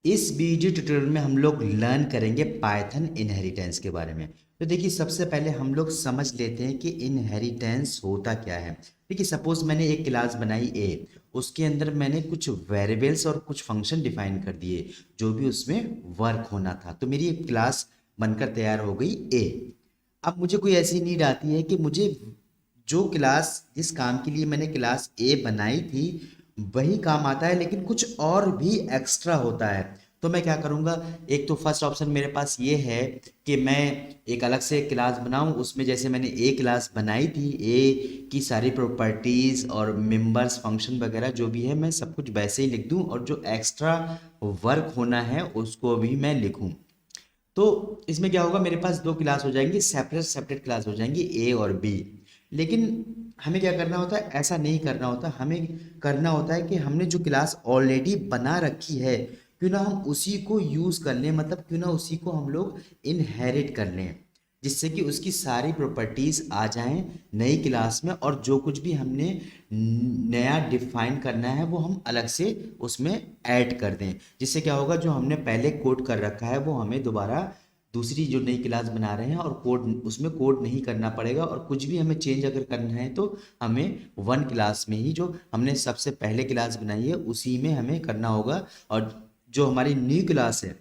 इस video tutorial में हम लोग लर्न करेंगे पाइथन इनहेरिटेंस के बारे में। तो देखिए, सबसे पहले हम लोग समझ लेते हैं कि इनहेरिटेंस होता क्या है। देखिए, सपोज मैंने एक क्लास बनाई ए, उसके अंदर मैंने कुछ वेरिएबल्स और कुछ फंक्शन डिफाइन कर दिए जो भी उसमें वर्क होना था, तो मेरी एक क्लास बनकर तैयार हो गई ए। अब मुझे कोई ऐसी नीड आती है कि मुझे जो क्लास, जिस काम के लिए मैंने क्लास ए बनाई थी वही काम आता है, लेकिन कुछ और भी एक्स्ट्रा होता है। तो मैं क्या करूँगा, एक तो फर्स्ट ऑप्शन मेरे पास ये है कि मैं एक अलग से क्लास बनाऊं, उसमें जैसे मैंने ए क्लास बनाई थी, ए की सारी प्रॉपर्टीज़ और मेंबर्स फंक्शन वगैरह जो भी है मैं सब कुछ वैसे ही लिख दूं, और जो एक्स्ट्रा वर्क होना है उसको भी मैं लिखूं। तो इसमें क्या होगा, मेरे पास दो क्लास हो जाएंगी, सेपरेट सेपरेट क्लास हो जाएंगी ए और बी। लेकिन हमें क्या करना होता है, ऐसा नहीं करना होता। हमें करना होता है कि हमने जो क्लास ऑलरेडी बना रखी है, क्यों ना हम उसी को यूज़ कर लें, मतलब क्यों ना उसी को हम लोग इनहेरिट कर लें, जिससे कि उसकी सारी प्रॉपर्टीज़ आ जाएं नई क्लास में, और जो कुछ भी हमने नया डिफाइन करना है वो हम अलग से उसमें ऐड कर दें। जिससे क्या होगा, जो हमने पहले कोड कर रखा है वो हमें दोबारा दूसरी जो नई क्लास बना रहे हैं और कोड, उसमें कोड नहीं करना पड़ेगा। और कुछ भी हमें चेंज अगर करना है तो हमें वन क्लास में ही, जो हमने सबसे पहले क्लास बनाई है उसी में हमें करना होगा। और जो हमारी न्यू क्लास है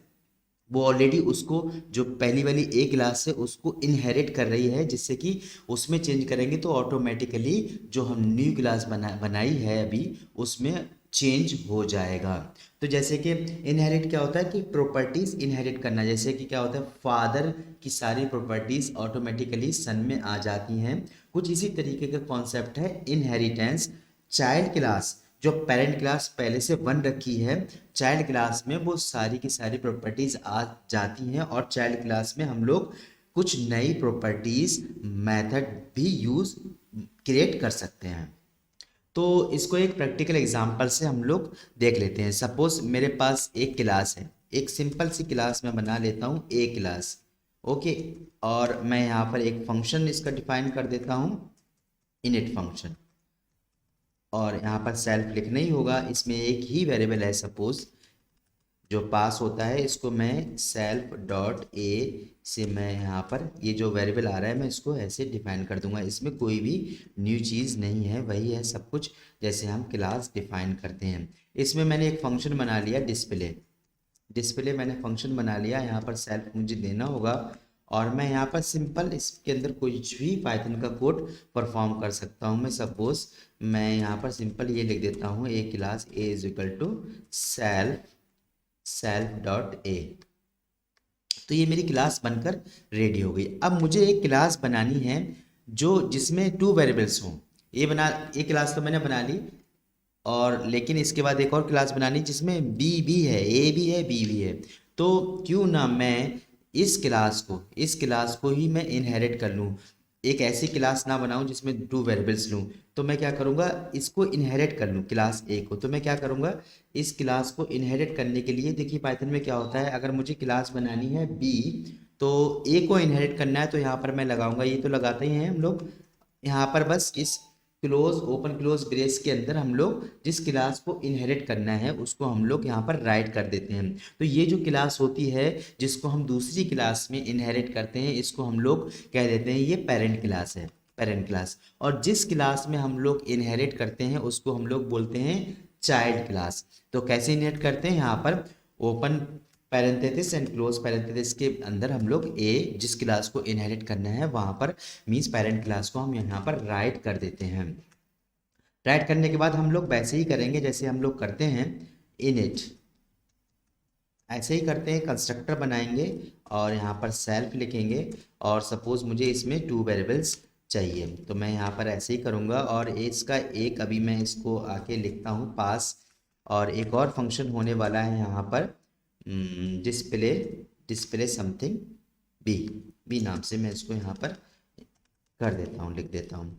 वो ऑलरेडी उसको, जो पहली वाली ए क्लास है उसको इनहेरिट कर रही है, जिससे कि उसमें चेंज करेंगे तो ऑटोमेटिकली जो हम न्यू क्लास बनाई है अभी उसमें चेंज हो जाएगा। तो जैसे कि इनहेरिट क्या होता है कि प्रॉपर्टीज इनहेरिट करना, जैसे कि क्या होता है, फादर की सारी प्रॉपर्टीज ऑटोमेटिकली सन में आ जाती हैं। कुछ इसी तरीके का कॉन्सेप्ट है इनहेरिटेंस। चाइल्ड क्लास, जो पेरेंट क्लास पहले से बन रखी है, चाइल्ड क्लास में वो सारी की सारी प्रॉपर्टीज आ जाती हैं, और चाइल्ड क्लास में हम लोग कुछ नई प्रॉपर्टीज मेथड भी यूज क्रिएट कर सकते हैं। तो इसको एक प्रैक्टिकल एग्जांपल से हम लोग देख लेते हैं। सपोज मेरे पास एक क्लास है, एक सिंपल सी क्लास मैं बना लेता हूँ ए क्लास। ओके, और मैं यहाँ पर एक फंक्शन इसका डिफाइन कर देता हूँ, इनिट फंक्शन। और यहाँ पर सेल्फ लिखना ही होगा, इसमें एक ही वेरिएबल है सपोज जो पास होता है, इसको मैं सेल्फ डॉट ए से मैं यहाँ पर ये जो वेरिएबल आ रहा है मैं इसको ऐसे डिफाइन कर दूंगा। इसमें कोई भी न्यू चीज़ नहीं है, वही है सब कुछ जैसे हम क्लास डिफाइन करते हैं। इसमें मैंने एक फंक्शन बना लिया डिस्प्ले। डिस्प्ले मैंने फंक्शन बना लिया, यहाँ पर सेल्फ मुझे देना होगा, और मैं यहाँ पर सिंपल इसके अंदर कुछ भी पाइथन का कोड परफॉर्म कर सकता हूँ। मैं सपोज मैं यहाँ पर सिंपल ये लिख देता हूँ, A class A is equal to self self dot A. तो ये मेरी क्लास बनकर रेडी हो गई। अब मुझे एक क्लास बनानी है जो जिसमें टू वेरिएबल्स हों। ये क्लास तो मैंने बना ली, और लेकिन इसके बाद एक और क्लास बनानी जिसमें बी भी है, ए भी है, बी भी है। तो क्यों ना मैं इस क्लास को ही मैं इनहेरिट कर लूँ, एक ऐसी क्लास ना बनाऊं जिसमें टू वेरिएबल्स लूँ। तो मैं क्या करूँगा, इसको इनहेरिट कर लूँ क्लास ए को। तो मैं क्या करूँगा, इस क्लास को इनहेरिट करने के लिए, देखिए पाइथन में क्या होता है, अगर मुझे क्लास बनानी है बी तो ए को इनहेरिट करना है, तो यहाँ पर मैं लगाऊंगा, ये तो लगाते ही हैं हम लोग। यहाँ पर बस इस क्लोज ओपन क्लोज ब्रेस के अंदर हम लोग जिस क्लास को इनहेरिट करना है उसको हम लोग यहाँ पर राइट कर देते हैं। तो ये जो क्लास होती है जिसको हम दूसरी क्लास में इनहेरिट करते हैं, इसको हम लोग कह देते हैं ये पेरेंट क्लास है, पेरेंट क्लास। और जिस क्लास में हम लोग इनहेरिट करते हैं उसको हम लोग बोलते हैं चाइल्ड क्लास। तो कैसे इनहेरिट करते हैं, यहाँ पर open parenthesis and close parenthesis के अंदर हम लोग ए, जिस क्लास को इनहेरिट करना है वहाँ पर मीन्स पेरेंट क्लास को हम यहाँ पर राइट कर देते हैं। राइट करने के बाद हम लोग वैसे ही करेंगे जैसे हम लोग करते हैं इनिट, ऐसे ही करते हैं, कंस्ट्रक्टर बनाएंगे और यहाँ पर सेल्फ लिखेंगे, और सपोज मुझे इसमें टू वेरिएबल्स चाहिए तो मैं यहाँ पर ऐसे ही करूँगा। और इसका एक अभी मैं इसको आके लिखता हूँ पास, और एक और फंक्शन होने वाला है यहाँ पर display, display something B, B नाम से मैं इसको यहाँ पर कर देता हूँ, लिख देता हूँ।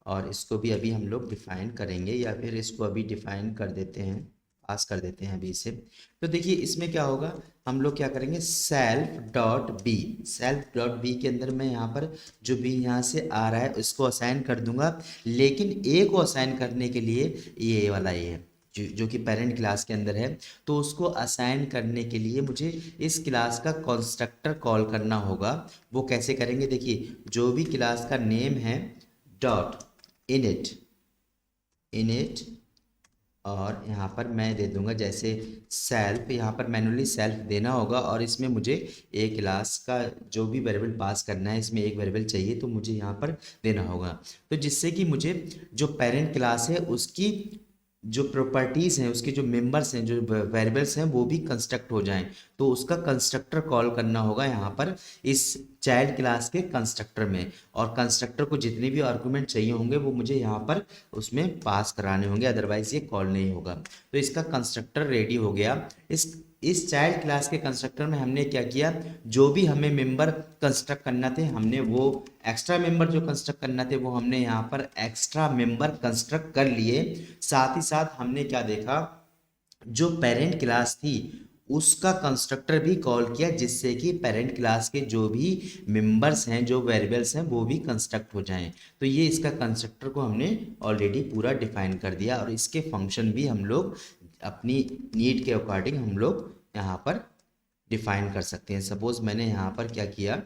और इसको भी अभी हम लोग डिफाइन करेंगे, या फिर इसको अभी डिफाइन कर देते हैं, पास कर देते हैं अभी इसे। तो देखिए इसमें क्या होगा, हम लोग क्या करेंगे, self dot B, self dot B के अंदर मैं यहाँ पर जो भी यहाँ से आ रहा है उसको असाइन कर दूंगा, लेकिन ए को असाइन करने के लिए ये वाला ए है, जो कि पेरेंट क्लास के अंदर है, तो उसको असाइन करने के लिए मुझे इस क्लास का कंस्ट्रक्टर कॉल करना होगा। वो कैसे करेंगे, देखिए जो भी क्लास का नेम है डॉट इनिट इनिट, और यहाँ पर मैं दे दूंगा जैसे सेल्फ, यहाँ पर मैनुअली सेल्फ देना होगा, और इसमें मुझे एक क्लास का जो भी वेरिएबल पास करना है, इसमें एक वेरिएबल चाहिए तो मुझे यहाँ पर देना होगा। तो जिससे कि मुझे जो पेरेंट क्लास है उसकी जो प्रॉपर्टीज़ हैं, उसके जो मेंबर्स हैं, जो वेरिएबल्स हैं, वो भी कंस्ट्रक्ट हो जाएं, तो उसका कंस्ट्रक्टर कॉल करना होगा यहाँ पर इस चाइल्ड क्लास के कंस्ट्रक्टर में। और कंस्ट्रक्टर को जितने भी आर्गुमेंट चाहिए होंगे वो मुझे यहाँ पर उसमें पास कराने होंगे, अदरवाइज ये कॉल नहीं होगा। तो इसका कंस्ट्रक्टर रेडी हो गया। इस चाइल्ड क्लास के कंस्ट्रक्टर में हमने क्या किया, जो भी हमें मेंबर कंस्ट्रक्ट करना थे हमने वो एक्स्ट्रा मेंबर जो कंस्ट्रक्ट करना थे वो हमने यहाँ पर एक्स्ट्रा मेंबर कंस्ट्रक्ट कर लिए। साथ ही साथ हमने क्या देखा, जो पेरेंट क्लास थी उसका कंस्ट्रक्टर भी कॉल किया, जिससे कि पेरेंट क्लास के जो भी मेंबर्स हैं, जो वेरिएबल्स हैं, वो भी कंस्ट्रक्ट हो जाएं। तो ये इसका कंस्ट्रक्टर को हमने ऑलरेडी पूरा डिफाइन कर दिया, और इसके फंक्शन भी हम लोग अपनी नीड के अकॉर्डिंग हम लोग यहाँ पर डिफाइन कर सकते हैं। सपोज मैंने यहाँ पर क्या किया,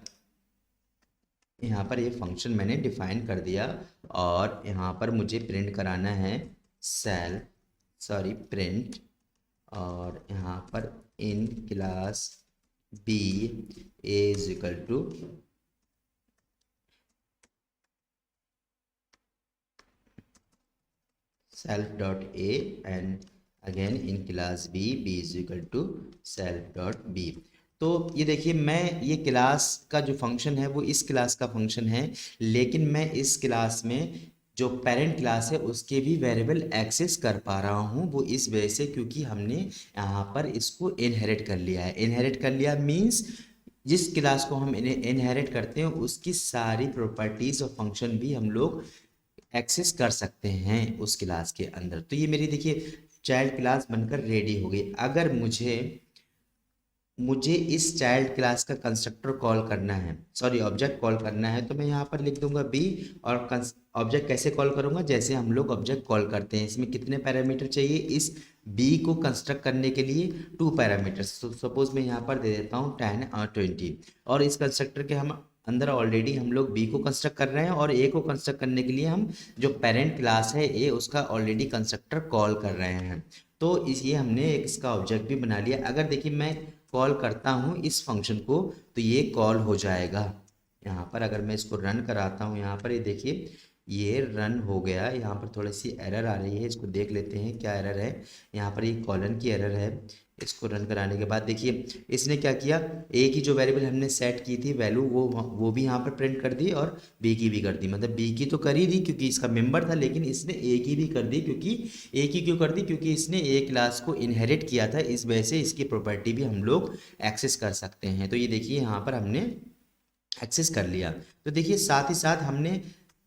यहाँ पर ये फंक्शन मैंने डिफाइन कर दिया, और यहाँ पर मुझे प्रिंट कराना है प्रिंट, और यहाँ पर in class B is equal to self dot A, and again in class B is equal to self dot B. तो ये देखिए, मैं ये क्लास का जो फंक्शन है वो इस क्लास का फंक्शन है, लेकिन मैं इस क्लास में जो पेरेंट क्लास है उसके भी वेरिएबल एक्सेस कर पा रहा हूँ। वो इस वजह से क्योंकि हमने यहाँ पर इसको इनहेरिट कर लिया है। इनहेरिट कर लिया मीन्स जिस क्लास को हम इनहेरिट करते हैं उसकी सारी प्रॉपर्टीज और फंक्शन भी हम लोग एक्सेस कर सकते हैं उस क्लास के अंदर। तो ये मेरी देखिए चाइल्ड क्लास बनकर रेडी हो गई। अगर मुझे इस चाइल्ड क्लास का कंस्ट्रक्टर कॉल करना है, सॉरी ऑब्जेक्ट कॉल करना है, तो मैं यहाँ पर लिख दूंगा बी, और ऑब्जेक्ट कैसे कॉल करूँगा, जैसे हम लोग ऑब्जेक्ट कॉल करते हैं। इसमें कितने पैरामीटर चाहिए, इस बी को कंस्ट्रक्ट करने के लिए 2 पैरामीटर्स। तो सपोज मैं यहाँ पर दे देता हूँ 10 और 20, और इस कंस्ट्रक्टर के हम अंदर ऑलरेडी हम लोग बी को कंस्ट्रक्ट कर रहे हैं, और ए को कंस्ट्रक्ट करने के लिए हम जो पेरेंट क्लास है ए उसका ऑलरेडी कंस्ट्रक्टर कॉल कर रहे हैं। तो ये हमने इसका ऑब्जेक्ट भी बना लिया। अगर देखिए मैं कॉल करता हूँ इस फंक्शन को तो ये कॉल हो जाएगा। यहाँ पर अगर मैं इसको रन कराता हूँ, यहाँ पर ये देखिए ये रन हो गया। यहाँ पर थोड़ी सी एरर आ रही है, इसको देख लेते हैं क्या एरर है। यहाँ पर ये कॉलन की एरर है। इसको रन कराने के बाद देखिए इसने क्या किया, ए की जो वेरिएबल हमने सेट की थी वैल्यू वो भी यहाँ पर प्रिंट कर दी, और बी की भी कर दी। मतलब बी की तो कर ही दी क्योंकि इसका मेंबर था, लेकिन इसने ए की भी कर दी। क्योंकि ए की क्यों कर दी, क्योंकि इसने ए क्लास को इनहेरिट किया था, इस वजह से इसकी प्रॉपर्टी भी हम लोग एक्सेस कर सकते हैं। तो ये देखिए यहाँ पर हमने एक्सेस कर लिया। तो देखिए साथ ही साथ हमने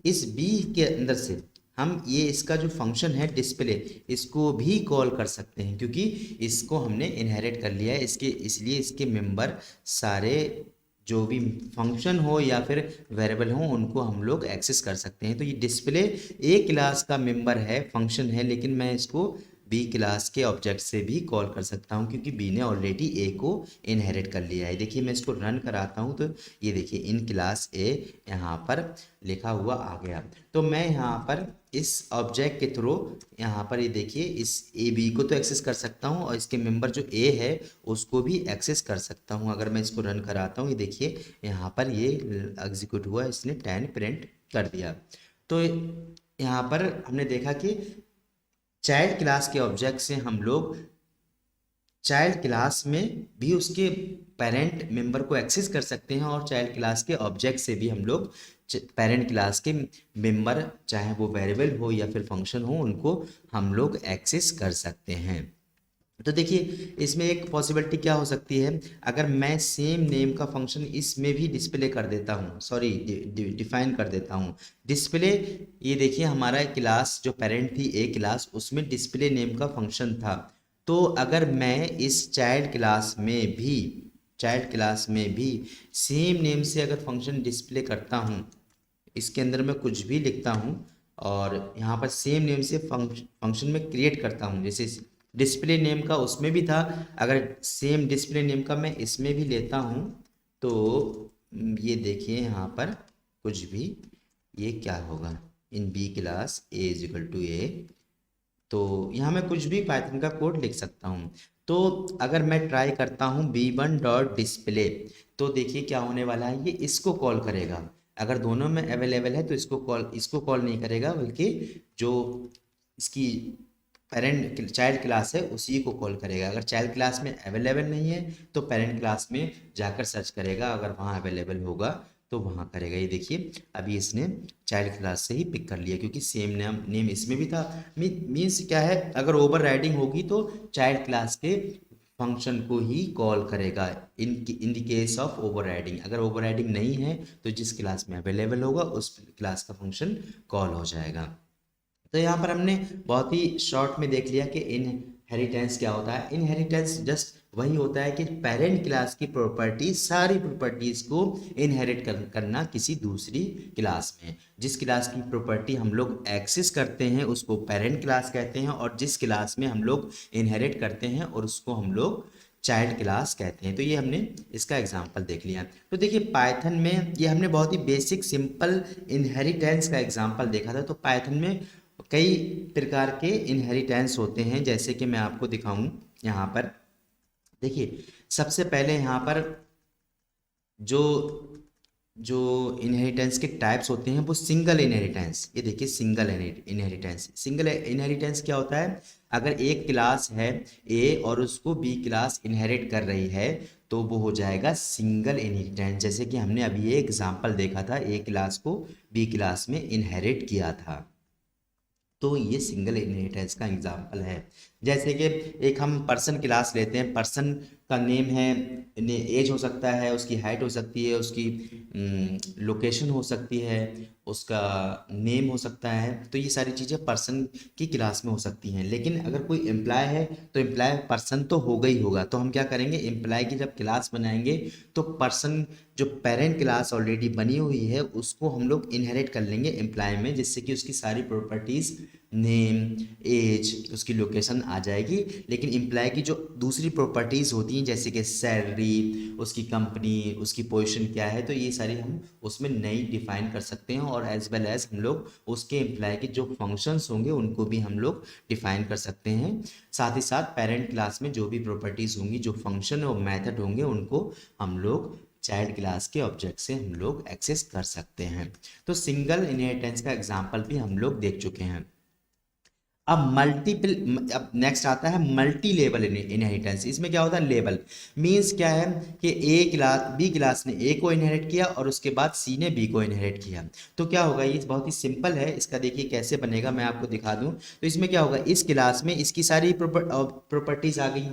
इस बी के अंदर से हम ये इसका जो फंक्शन है डिस्प्ले, इसको भी कॉल कर सकते हैं, क्योंकि इसको हमने इनहेरिट कर लिया है। इसलिए इसके मेंबर सारे जो भी फंक्शन हो या फिर वेरिएबल हो उनको हम लोग एक्सेस कर सकते हैं। तो ये डिस्प्ले ए क्लास का मेंबर है, फंक्शन है, लेकिन मैं इसको बी क्लास के ऑब्जेक्ट से भी कॉल कर सकता हूँ क्योंकि बी ने ऑलरेडी ए को इनहेरिट कर लिया है। देखिए मैं इसको रन कराता हूँ तो ये देखिए इन क्लास ए यहाँ पर लिखा हुआ आ गया। तो मैं यहाँ पर इस ऑब्जेक्ट के थ्रू यहाँ पर ये देखिए इस ए बी को तो एक्सेस कर सकता हूँ, और इसके मेंबर जो ए है उसको भी एक्सेस कर सकता हूँ। अगर मैं इसको रन कराता हूँ, ये देखिए यहाँ पर ये एग्जीक्यूट हुआ, इसने 10 प्रिंट कर दिया। तो यहाँ पर हमने देखा कि चाइल्ड क्लास के ऑब्जेक्ट से हम लोग चाइल्ड क्लास में भी उसके पेरेंट मेंबर को एक्सेस कर सकते हैं, और चाइल्ड क्लास के ऑब्जेक्ट से भी हम लोग पेरेंट क्लास के मेंबर, चाहे वो वेरिएबल हो या फिर फंक्शन हो, उनको हम लोग एक्सेस कर सकते हैं। तो देखिए इसमें एक पॉसिबिलिटी क्या हो सकती है, अगर मैं सेम नेम का फंक्शन इसमें भी डिस्प्ले कर देता हूँ, सॉरी डिफाइन कर देता हूँ डिस्प्ले। ये देखिए हमारा क्लास जो पेरेंट थी ए क्लास, उसमें डिस्प्ले नेम का फंक्शन था। तो अगर मैं इस चाइल्ड क्लास में भी सेम नेम से अगर फंक्शन डिस्प्ले करता हूँ, इसके अंदर मैं कुछ भी लिखता हूँ और यहाँ पर सेम नेम से फंक्शन में क्रिएट करता हूँ। जैसे डिस्प्ले नेम का उसमें भी था, अगर सेम डिस्प्ले नेम का मैं इसमें भी लेता हूँ तो ये देखिए यहाँ पर कुछ भी, ये क्या होगा, in B class A is equal to A, तो यहाँ मैं कुछ भी पाइथन का कोड लिख सकता हूँ। तो अगर मैं ट्राई करता हूँ b1.display, तो देखिए क्या होने वाला है, ये इसको कॉल करेगा। अगर दोनों में अवेलेबल है तो इसको कॉल नहीं करेगा, बल्कि जो इसकी पेरेंट चाइल्ड क्लास है उसी को कॉल करेगा। अगर चाइल्ड क्लास में अवेलेबल नहीं है तो पेरेंट क्लास में जाकर सर्च करेगा, अगर वहाँ अवेलेबल होगा तो वहाँ करेगा। ये देखिए अभी इसने चाइल्ड क्लास से ही पिक कर लिया, क्योंकि सेम नेम इसमें भी था। मीन्स क्या है, अगर ओवर राइडिंग होगी तो चाइल्ड क्लास के फंक्शन को ही कॉल करेगा in the case of over riding. अगर ओवर राइडिंग नहीं है तो जिस क्लास में अवेलेबल होगा उस क्लास का फंक्शन कॉल हो जाएगा। तो यहाँ पर हमने बहुत ही शॉर्ट में देख लिया कि इनहेरिटेंस क्या होता है। इनहेरिटेंस जस्ट वही होता है कि पेरेंट क्लास की प्रॉपर्टी, सारी प्रॉपर्टीज को इनहेरिट करना किसी दूसरी क्लास में। जिस क्लास की प्रॉपर्टी हम लोग एक्सेस करते हैं उसको पेरेंट क्लास कहते हैं, और जिस क्लास में हम लोग इनहेरिट करते हैं और उसको हम लोग चाइल्ड क्लास कहते हैं। तो ये हमने इसका एग्जांपल देख लिया। तो देखिए पाइथन में ये हमने बहुत ही बेसिक सिंपल इनहेरिटेंस का एग्जांपल देखा था। तो पाइथन में कई प्रकार के इनहेरिटेंस होते हैं, जैसे कि मैं आपको दिखाऊं यहाँ पर। देखिए सबसे पहले यहाँ पर जो जो इनहेरिटेंस के टाइप्स होते हैं वो सिंगल इनहेरिटेंस। ये देखिए सिंगल इनहेरिटेंस। सिंगल इनहेरिटेंस क्या होता है, अगर एक क्लास है ए और उसको बी क्लास इनहेरिट कर रही है तो वो हो जाएगा सिंगल इनहेरिटेंस। जैसे कि हमने अभी ये एग्जांपल देखा था, ए क्लास को बी क्लास में इनहेरिट किया था, तो ये सिंगल इनहेरिटेंस का एग्जाम्पल है। जैसे कि एक हम पर्सन क्लास लेते हैं, पर्सन का नेम है, एज हो सकता है, उसकी हाइट हो सकती है, उसकी लोकेशन हो सकती है, उसका नेम हो सकता है। तो ये सारी चीज़ें पर्सन की क्लास में हो सकती हैं। लेकिन अगर कोई एम्प्लॉय है तो एम्प्लॉय पर्सन तो होगा ही होगा। तो हम क्या करेंगे, एम्प्लॉय की जब क्लास बनाएंगे तो पर्सन जो पेरेंट क्लास ऑलरेडी बनी हुई है उसको हम लोग इनहेरिट कर लेंगे एम्प्लॉय में, जिससे कि उसकी सारी प्रॉपर्टीज़, नेम, एज, उसकी लोकेशन आ जाएगी। लेकिन एम्प्लॉय की जो दूसरी प्रॉपर्टीज़ होती हैं जैसे कि सैलरी, उसकी कंपनी, उसकी पोजीशन क्या है, तो ये सारी हम उसमें नई डिफाइन कर सकते हैं। और एज वेल एज हम लोग उसके एम्प्लॉय के जो फंक्शंस होंगे उनको भी हम लोग डिफाइन कर सकते हैं। साथ ही साथ पेरेंट क्लास में जो भी प्रॉपर्टीज़ होंगी, जो फंक्शन और मेथड होंगे, उनको हम लोग चाइल्ड क्लास के ऑब्जेक्ट से हम लोग एक्सेस कर सकते हैं। तो सिंगल इनहेरिटेंस का एग्जांपल भी हम लोग देख चुके हैं। अब नेक्स्ट आता है मल्टी लेवल इनहेरिटेंस। इसमें क्या होता है, लेवल मींस क्या है कि बी क्लास ने ए को इनहेरिट किया और उसके बाद सी ने बी को इनहेरिट किया। तो क्या होगा, ये बहुत ही सिंपल है। इसका देखिए कैसे बनेगा, मैं आपको दिखा दूं। तो इसमें क्या होगा, इस क्लास में इसकी सारी प्रॉपर्टीज आ गई,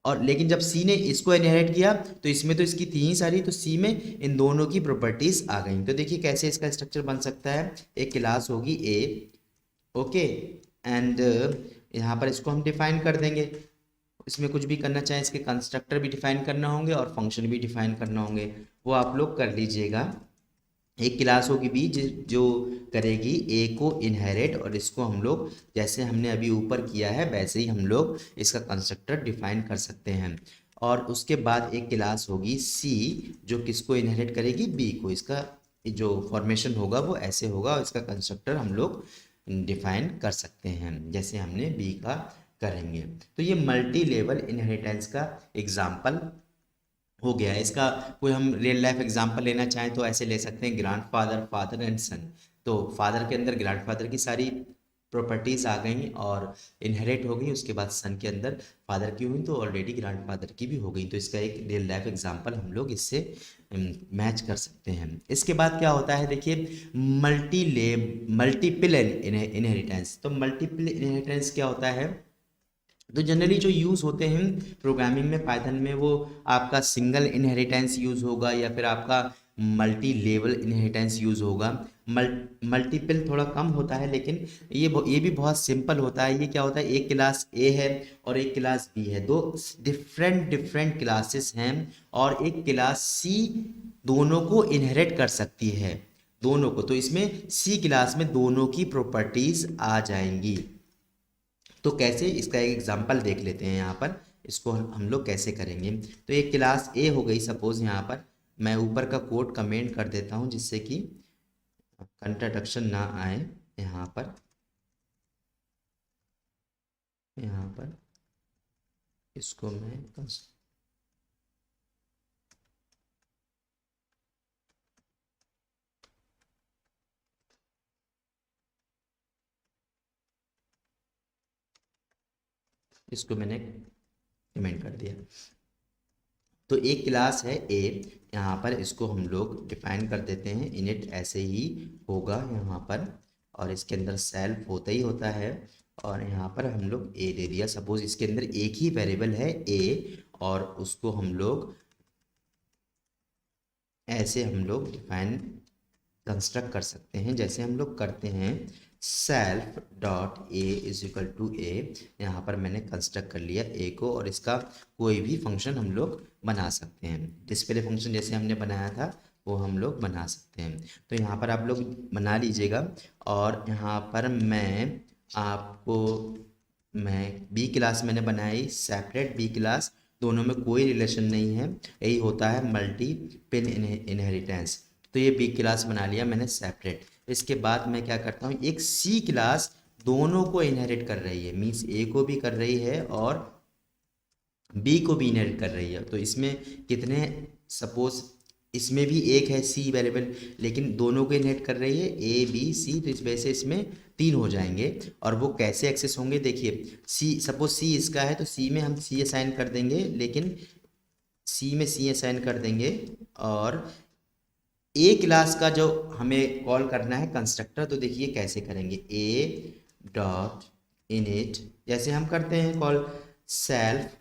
और लेकिन जब सी ने इसको इनहेरिट किया तो इसमें तो इसकी थी ही सारी, तो सी में इन दोनों की प्रॉपर्टीज आ गई। तो देखिए कैसे इसका स्ट्रक्चर बन सकता है। एक क्लास होगी ए, ओके, एंड यहाँ पर इसको हम डिफाइन कर देंगे। इसमें कुछ भी करना चाहें, इसके कंस्ट्रक्टर भी डिफाइन करना होंगे और फंक्शन भी डिफाइन करना होंगे, वो आप लोग कर लीजिएगा। एक क्लास होगी बी जो करेगी ए को इनहेरिट, और इसको हम लोग जैसे हमने अभी ऊपर किया है वैसे ही हम लोग इसका कंस्ट्रक्टर डिफाइन कर सकते हैं। और उसके बाद एक क्लास होगी सी जो किसको इनहेरिट करेगी, बी को। इसका जो फॉर्मेशन होगा वो ऐसे होगा, और इसका कंस्ट्रक्टर हम लोग डिफाइन कर सकते हैं जैसे हमने बी का करेंगे। तो ये मल्टी लेवल इनहेरिटेंस का एग्जाम्पल हो गया। इसका कोई हम रियल लाइफ एग्जांपल लेना चाहें तो ऐसे ले सकते हैं, ग्रैंडफादर, फादर एंड सन। तो फादर के अंदर ग्रैंडफादर की सारी प्रॉपर्टीज आ गई और इनहेरिट हो गई, उसके बाद सन के अंदर फादर की हुई तो ऑलरेडी ग्रैंडफादर की भी हो गई। तो इसका एक रियल लाइफ एग्जांपल हम लोग इससे मैच कर सकते हैं। इसके बाद क्या होता है, देखिए मल्टीपल इनहेरिटेंस। तो मल्टीपल इनहेरिटेंस क्या होता है, तो जनरली जो यूज़ होते हैं प्रोग्रामिंग में पाइथन में, वो आपका सिंगल इनहेरिटेंस यूज़ होगा या फिर आपका मल्टी लेवल इनहेरिटेंस यूज़ होगा। मल्टीपल थोड़ा कम होता है, लेकिन ये भी बहुत सिंपल होता है। ये क्या होता है, एक क्लास ए है और एक क्लास बी है, दो डिफरेंट क्लासेस हैं, और एक क्लास सी दोनों को इनहेरिट कर सकती है। दोनों को, तो इसमें सी क्लास में दोनों की प्रॉपर्टीज आ जाएंगी। तो कैसे, इसका एक एग्जांपल देख लेते हैं यहाँ पर, इसको हम लोग कैसे करेंगे। तो एक क्लास ए हो गई सपोज, यहाँ पर मैं ऊपर का कोड कमेंट कर देता हूँ जिससे कि कंट्राडिक्शन ना आए। यहाँ पर यहाँ पर इसको मैं इसको मैंने कमेंट कर दिया। तो एक क्लास है ए, यहाँ पर इसको हम लोग डिफाइन कर देते हैं, इनिट ऐसे ही होगा यहाँ पर, और इसके अंदर सेल्फ होता ही होता है, और यहाँ पर हम लोग ए दे दिया। सपोज इसके अंदर एक ही वेरिएबल है ए, और उसको हम लोग ऐसे हम लोग डिफाइन कंस्ट्रक्ट कर सकते हैं, जैसे हम लोग करते हैं self dot A is equal to A. यहाँ पर मैंने कंस्ट्रक्ट कर लिया ए को, और इसका कोई भी फंक्शन हम लोग बना सकते हैं। डिस्प्ले फंक्शन जैसे हमने बनाया था वो हम लोग बना सकते हैं। तो यहाँ पर आप लोग बना लीजिएगा, और यहाँ पर मैं बी क्लास मैंने बनाई, सेपरेट बी क्लास, दोनों में कोई रिलेशन नहीं है, यही होता है मल्टीपल इनहेरिटेंस। तो ये बी क्लास बना लिया मैंने सेपरेट। इसके बाद मैं क्या करता हूँ, एक सी क्लास दोनों को इनहेरिट कर रही है, मीन्स ए को भी कर रही है और बी को भी इनहेरिट कर रही है। तो इसमें कितने, सपोज इसमें भी एक है सी वेरिएबल, लेकिन दोनों को इनहेरिट कर रही है ए बी सी, तो इस वजह से इसमें 3 हो जाएंगे। और वो कैसे एक्सेस होंगे, देखिए सी, सपोज सी इसका है तो सी में हम सी असाइन कर देंगे, लेकिन सी में सी असाइन कर देंगे, और ए क्लास का जो हमें कॉल करना है कंस्ट्रक्टर, तो देखिए कैसे करेंगे, ए डॉट इनिट, जैसे हम करते हैं कॉल सेल्फ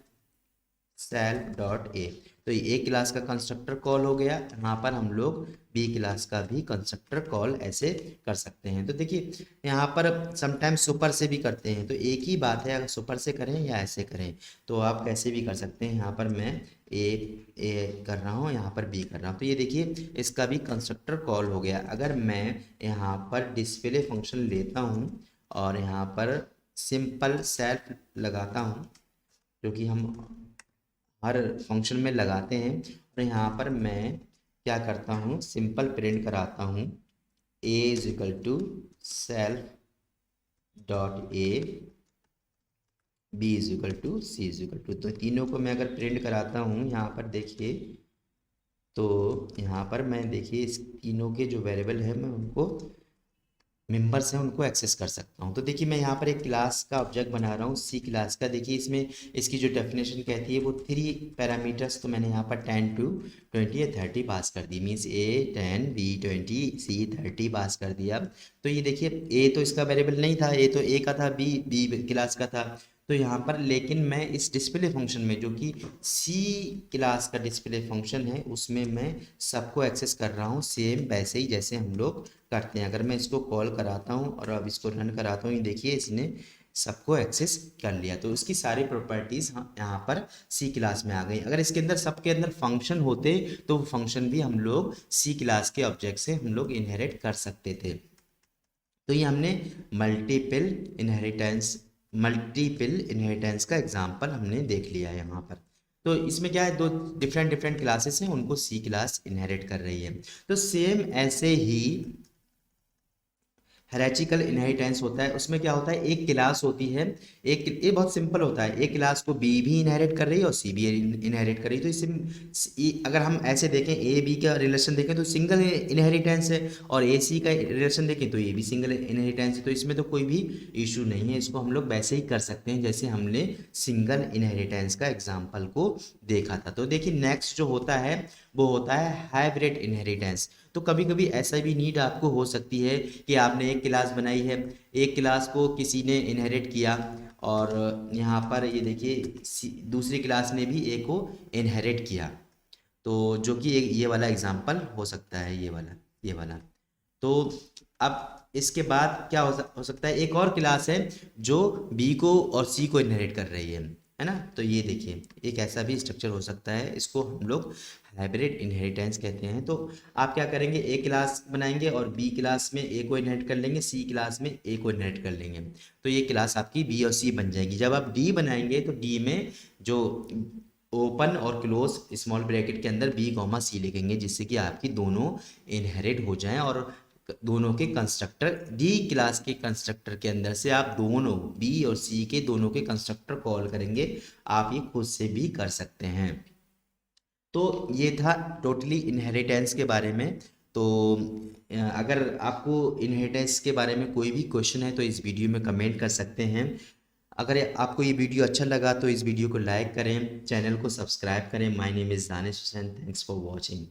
डॉट ए, तो ये ए क्लास का कंस्ट्रक्टर कॉल हो गया। यहाँ पर हम लोग बी क्लास का भी कंस्ट्रक्टर कॉल ऐसे कर सकते हैं। तो देखिए यहाँ पर समटाइम्स सुपर से भी करते हैं, तो एक ही बात है, अगर सुपर से करें या ऐसे करें, तो आप कैसे भी कर सकते हैं। यहाँ पर मैं ए कर रहा हूँ, यहाँ पर बी कर रहा हूँ, तो ये देखिए इसका भी कंस्ट्रक्टर कॉल हो गया। अगर मैं यहाँ पर डिस्प्ले फंक्शन लेता हूँ और यहाँ पर सिंपल सेल्फ लगाता हूँ, जो कि हम हर फंक्शन में लगाते हैं, और यहाँ पर मैं क्या करता हूँ, सिंपल प्रिंट कराता हूँ A is equal to self dot A, B is equal to C is equal to. तो तीनों को मैं अगर प्रिंट कराता हूँ यहाँ पर देखिए, तो यहाँ पर मैं देखिए इस तीनों के जो वेरिएबल है मैं उनको मेंबर्स हैं उनको एक्सेस कर सकता हूँ। तो देखिए मैं यहाँ पर एक क्लास का ऑब्जेक्ट बना रहा हूँ सी क्लास का। देखिए इसमें इसकी जो डेफिनेशन कहती है वो 3 पैरामीटर्स, तो मैंने यहाँ पर 10 to 20 या 30 पास कर दी, मीन्स ए 10 बी 20 सी 30 पास कर दिया। तो ये देखिए ए तो इसका वेरिएबल नहीं था, ए तो ए का था, बी क्लास का था। तो यहाँ पर लेकिन मैं इस डिस्प्ले फंक्शन में, जो कि सी क्लास का डिस्प्ले फंक्शन है, उसमें मैं सबको एक्सेस कर रहा हूँ सेम वैसे ही जैसे हम लोग करते हैं। अगर मैं इसको कॉल कराता हूँ और अब इसको रन कराता हूँ, ये देखिए इसने सबको एक्सेस कर लिया। तो इसकी सारी प्रॉपर्टीज़ यहाँ पर सी क्लास में आ गई। अगर इसके अंदर सबके अंदर फंक्शन होते तो वो फंक्शन भी हम लोग सी क्लास के ऑब्जेक्ट से हम लोग इनहेरिट कर सकते थे। तो ये हमने मल्टीपल इनहेरिटेंस का एग्जाम्पल हमने देख लिया है यहाँ पर। तो इसमें क्या है, दो डिफरेंट क्लासेस हैं, उनको सी क्लास इनहेरिट कर रही है। तो सेम ऐसे ही हायरार्चिकल इनहेरिटेंस होता है। उसमें क्या होता है, एक क्लास होती है, एक, ये बहुत सिंपल होता है, एक क्लास को बी भी इनहेरिट कर रही है और सी भी इनहेरिट कर रही है। तो इससे अगर हम ऐसे देखें, ए बी का रिलेशन देखें तो सिंगल इनहेरिटेंस है, और ए सी का रिलेशन देखें तो ये भी सिंगल इनहेरिटेंस है। तो इसमें तो कोई भी इशू नहीं है, इसको हम लोग वैसे ही कर सकते हैं जैसे हमने सिंगल इनहेरिटेंस का एग्जाम्पल को देखा था। तो देखिए नेक्स्ट जो होता है वो होता है हाइब्रिड इनहेरिटेंस। तो कभी कभी ऐसा भी नीड आपको हो सकती है कि आपने एक क्लास बनाई है, एक क्लास को किसी ने इनहेरिट किया, और यहाँ पर ये देखिए दूसरी क्लास ने भी ए को इनहेरिट किया। तो जो कि ये वाला एग्जाम्पल हो सकता है, ये वाला। तो अब इसके बाद क्या हो सकता है, एक और क्लास है जो बी को और सी को इनहेरिट कर रही है। है ना। तो ये देखिए एक ऐसा भी स्ट्रक्चर हो सकता है, इसको हम लोग हाइब्रिड इनहेरिटेंस कहते हैं। तो आप क्या करेंगे, ए क्लास बनाएंगे और बी क्लास में ए को इनहेरिट कर लेंगे, सी क्लास में ए को इनहेरिट कर लेंगे, तो ये क्लास आपकी बी और सी बन जाएगी। जब आप डी बनाएंगे तो डी में जो ओपन और क्लोज स्मॉल ब्रैकेट के अंदर बी कॉमा सी लिखेंगे, जिससे कि आपकी दोनों इनहेरिट हो जाएं और दोनों के कंस्ट्रक्टर डी क्लास के कंस्ट्रक्टर के अंदर से आप दोनों बी और सी के दोनों के कंस्ट्रक्टर कॉल करेंगे। आप ये खुद से भी कर सकते हैं। तो ये था टोटली इनहेरिटेंस के बारे में। तो अगर आपको इनहेरिटेंस के बारे में कोई भी क्वेश्चन है तो इस वीडियो में कमेंट कर सकते हैं। अगर आपको ये वीडियो अच्छा लगा तो इस वीडियो को लाइक करें, चैनल को सब्सक्राइब करें। My name is Danish Hussain, thanks for watching.